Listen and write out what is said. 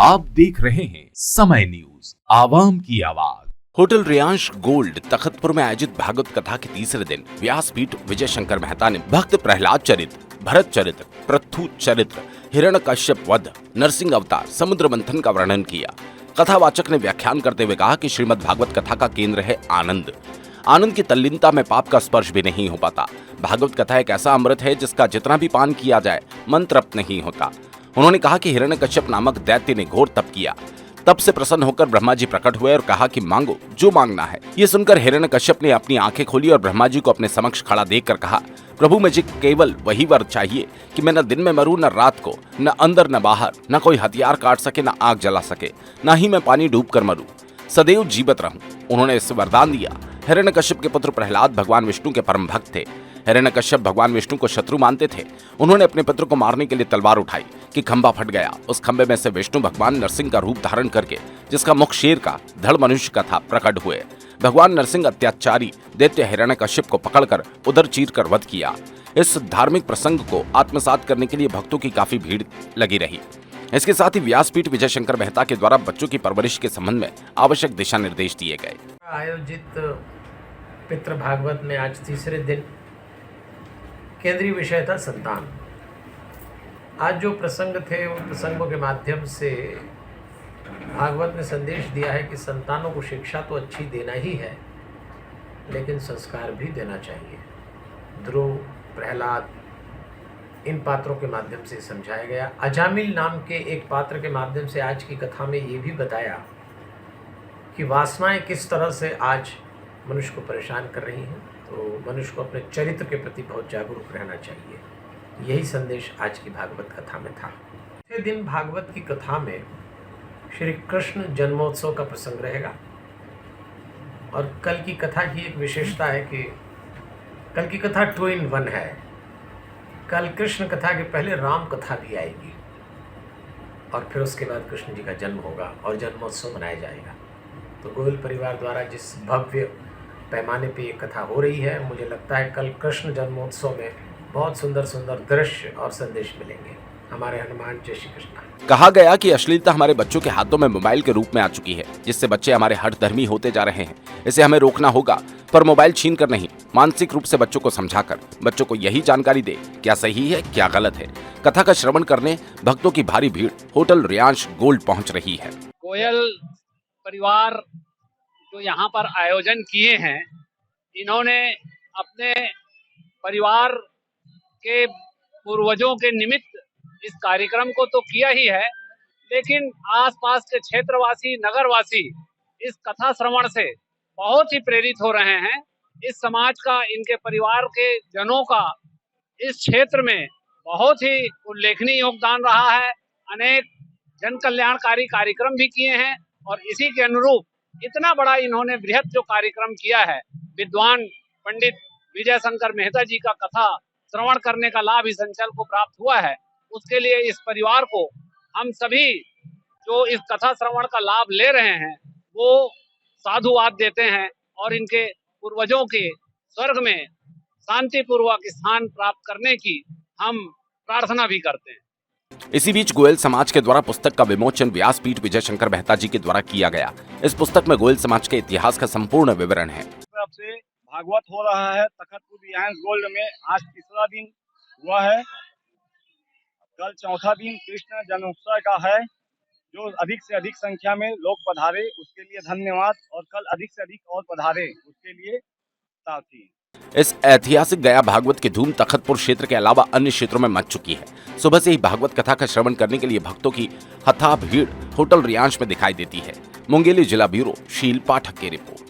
आप देख रहे हैं समय न्यूज, आवाम की आवाज। होटल रियांश गोल्ड तखतपुर में आयोजित भागवत कथा के तीसरे दिन व्यासपीठ विजय शंकर मेहता ने भक्त प्रहलाद चरित्र, भरत चरित्र, पृथु चरित्र, हिरण्यकश्यप वध, नरसिंह अवतार, समुद्र मंथन का वर्णन किया। कथावाचक ने व्याख्यान करते हुए कहा कि श्रीमद् भागवत कथा का केंद्र है आनंद। आनंद की तल्लीनता में पाप का स्पर्श भी नहीं हो पाता। भागवत कथा एक ऐसा अमृत है जिसका जितना भी पान किया जाए मन तृप्त नहीं होता। उन्होंने कहा कि हिरण्यकश्यप नामक दैत्य ने घोर तप किया, तब से प्रसन्न होकर ब्रह्मा जी प्रकट हुए और कहा कि मांगो जो मांगना है। ये सुनकर हिरण्यकश्यप ने अपनी आंखें खोली और ब्रह्मा जी को अपने समक्ष खड़ा देखकर कहा, प्रभु मुझे केवल वही वर चाहिए कि मैं न दिन में मरूं न रात को, न अंदर न बाहर, न कोई हथियार काट सके, न आग जला सके, न ही मैं पानी डूब कर मरूं, सदैव जीवित रहूं। उन्होंने इससे वरदान दिया। हिरण्यकश्यप के पुत्र प्रहलाद भगवान विष्णु के परम भक्त थे। हिरण्यकश्यप भगवान विष्णु को शत्रु मानते थे। उन्होंने अपने पुत्र को मारने के लिए तलवार उठाई कि खंभा फट गया। उस खंभे में से विष्णु भगवान नरसिंह का रूप धारण करके, जिसका मुख शेर का, धड़ मनुष्य का था, प्रकट हुए। भगवान नरसिंह अत्याचारी दैत्य हिरण्यकश्यप को पकड़कर उधर चीर कर वध किया। इस धार्मिक प्रसंग को आत्मसात करने के लिए भक्तों की काफी भीड़ लगी रही। इसके साथ ही व्यासपीठ विजय शंकर मेहता के द्वारा बच्चों की परवरिश के संबंध में आवश्यक दिशा निर्देश दिए गए। आयोजित पितृ भागवत में आज तीसरे दिन केंद्रीय विषय था संतान। आज जो प्रसंग थे उन प्रसंगों के माध्यम से भागवत ने संदेश दिया है कि संतानों को शिक्षा तो अच्छी देना ही है, लेकिन संस्कार भी देना चाहिए। ध्रुव, प्रहलाद, इन पात्रों के माध्यम से समझाया गया। अजामिल नाम के एक पात्र के माध्यम से आज की कथा में ये भी बताया कि वासनाएं किस तरह से आज मनुष्य को परेशान कर रही हैं। तो मनुष्य को अपने चरित्र के प्रति बहुत जागरूक रहना चाहिए। यही संदेश आज की भागवत कथा में था। छठे दिन भागवत की कथा में श्री कृष्ण जन्मोत्सव का प्रसंग रहेगा। और कल की कथा की एक विशेषता है कि कल की कथा 2 in 1 है। कल कृष्ण कथा के पहले राम कथा भी आएगी और फिर उसके बाद कृष्ण जी का जन्म होगा और जन्मोत्सव मनाया जाएगा। तो गोविल परिवार द्वारा जिस भव्य पैमाने पे ये कथा हो रही है, मुझे लगता है कल कृष्ण जन्मोत्सव में बहुत सुंदर सुंदर दृश्य और संदेश मिलेंगे। हमारे हनुमान जय श्री कृष्ण। कहा गया कि अश्लीलता हमारे बच्चों के हाथों में मोबाइल के रूप में आ चुकी है, जिससे बच्चे हमारे हठधर्मी होते जा रहे हैं। इसे हमें रोकना होगा, पर मोबाइल छीन कर नहीं, मानसिक रूप से बच्चों को समझाकर बच्चों को यही जानकारी दे क्या सही है क्या गलत है। कथा का श्रवण करने भक्तों की भारी भीड़ होटल रियांश गोल्ड पहुंच रही है। गोयल परिवार जो यहाँ पर आयोजन किए हैं, इन्होंने अपने परिवार के पूर्वजों के निमित्त इस कार्यक्रम को तो किया ही है, लेकिन आसपास के क्षेत्रवासी, नगरवासी इस कथा श्रवण से बहुत ही प्रेरित हो रहे हैं। इस समाज का, इनके परिवार के जनों का इस क्षेत्र में बहुत ही उल्लेखनीय योगदान रहा है। अनेक जन कल्याणकारी कार्यक्रम भी किए हैं और इसी के अनुरूप इतना बड़ा इन्होंने बृहत जो कार्यक्रम किया है, विद्वान पंडित विजय शंकर मेहता जी का कथा श्रवण करने का लाभ इस अंचल को प्राप्त हुआ है। उसके लिए इस परिवार को हम सभी जो इस कथा श्रवण का लाभ ले रहे हैं वो साधुवाद देते हैं और इनके पूर्वजों के स्वर्ग में शांति पूर्वक स्थान प्राप्त करने की हम प्रार्थना भी करते हैं। इसी बीच गोयल समाज के द्वारा पुस्तक का विमोचन व्यासपीठ विजय शंकर मेहता जी के द्वारा किया गया। इस पुस्तक में गोयल समाज के इतिहास का संपूर्ण विवरण है। से भागवत हो रहा है तखतपुर रियांश गोल्ड में। आज तीसरा दिन हुआ है, कल चौथा दिन कृष्ण जन्मोत्सव का है। जो अधिक से अधिक संख्या में लोग पधारे उसके लिए धन्यवाद, और कल अधिक से अधिक और पधारे उसके लिए साथी। इस ऐतिहासिक गया भागवत की धूम तखतपुर क्षेत्र के अलावा अन्य क्षेत्रों में मच चुकी है। सुबह से ही भागवत कथा का श्रवण करने के लिए भक्तों की अथाह भीड़ होटल रियांश में दिखाई देती है। मुंगेली जिला ब्यूरो शील पाठक की रिपोर्ट।